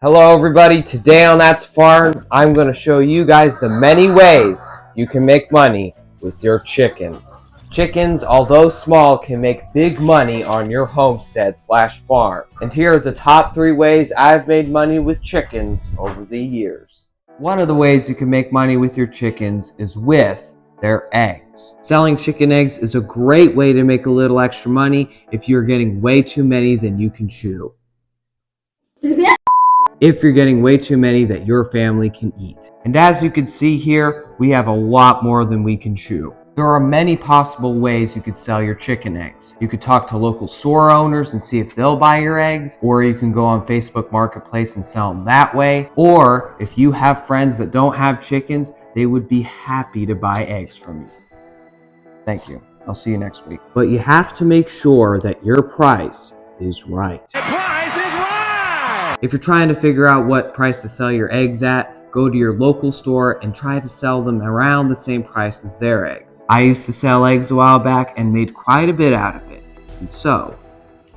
Hello everybody, today on That's Farm, I'm going to show you guys the many ways you can make money with your chickens. Chickens, although small, can make big money on your homestead/farm. And here are the top 3 ways I've made money with chickens over the years. One of the ways you can make money with your chickens is with their eggs. Selling chicken eggs is a great way to make a little extra money if you're getting way too many than you can chew. If you're getting way too many that your family can eat. And as you can see here, we have a lot more than we can chew. There are many possible ways you could sell your chicken eggs. You could talk to local store owners and see if they'll buy your eggs, or you can go on Facebook Marketplace and sell them that way. Or if you have friends that don't have chickens, they would be happy to buy eggs from you. Thank you. I'll see you next week. But you have to make sure that your price is right. The price is right! If you're trying to figure out what price to sell your eggs at, go to your local store and try to sell them around the same price as their eggs. I used to sell eggs a while back and made quite a bit out of it, and so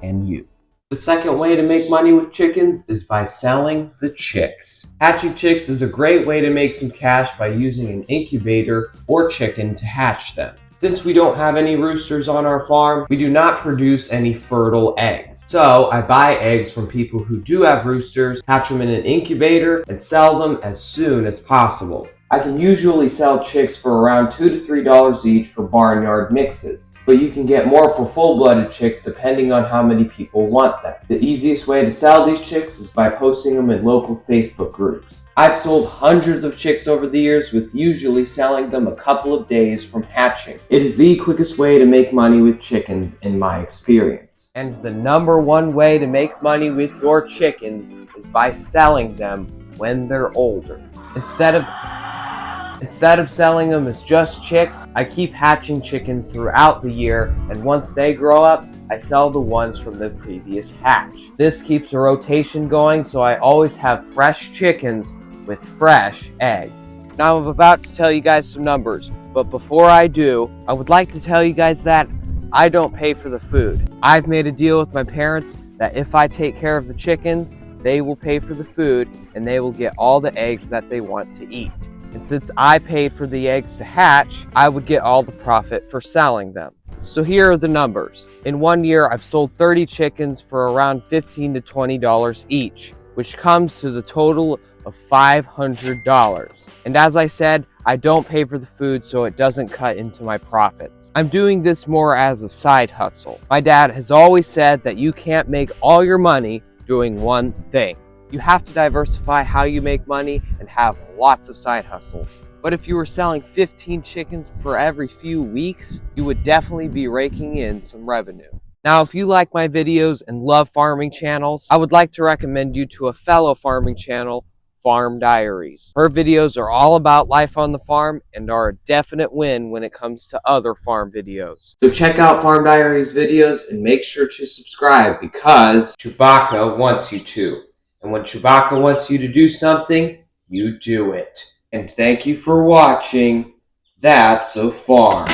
can you. The second way to make money with chickens is by selling the chicks. Hatching chicks is a great way to make some cash by using an incubator or chicken to hatch them. Since we don't have any roosters on our farm, we do not produce any fertile eggs. So I buy eggs from people who do have roosters, hatch them in an incubator, and sell them as soon as possible. I can usually sell chicks for around $2 to $3 each for barnyard mixes, but you can get more for full-blooded chicks depending on how many people want them. The easiest way to sell these chicks is by posting them in local Facebook groups. I've sold hundreds of chicks over the years, with usually selling them a couple of days from hatching. It is the quickest way to make money with chickens in my experience. And the number one way to make money with your chickens is by selling them when they're older. Instead of selling them as just chicks, I keep hatching chickens throughout the year, and once they grow up, I sell the ones from the previous hatch. This keeps a rotation going, so I always have fresh chickens with fresh eggs. Now I'm about to tell you guys some numbers, but before I do, I would like to tell you guys that I don't pay for the food. I've made a deal with my parents that if I take care of the chickens, they will pay for the food and they will get all the eggs that they want to eat. And since I paid for the eggs to hatch, I would get all the profit for selling them. So here are the numbers. In 1 year, I've sold 30 chickens for around $15 to $20 each, which comes to the total of $500. And as I said, I don't pay for the food, so it doesn't cut into my profits. I'm doing this more as a side hustle. My dad has always said that you can't make all your money doing one thing. You have to diversify how you make money and have lots of side hustles. But if you were selling 15 chickens for every few weeks, you would definitely be raking in some revenue. Now, if you like my videos and love farming channels, I would like to recommend you to a fellow farming channel, Farm Diaries. Her videos are all about life on the farm and are a definite win when it comes to other farm videos. So check out Farm Diaries videos and make sure to subscribe, because Chewbacca wants you to. And when Chewbacca wants you to do something, you do it. And thank you for watching That's a Farm.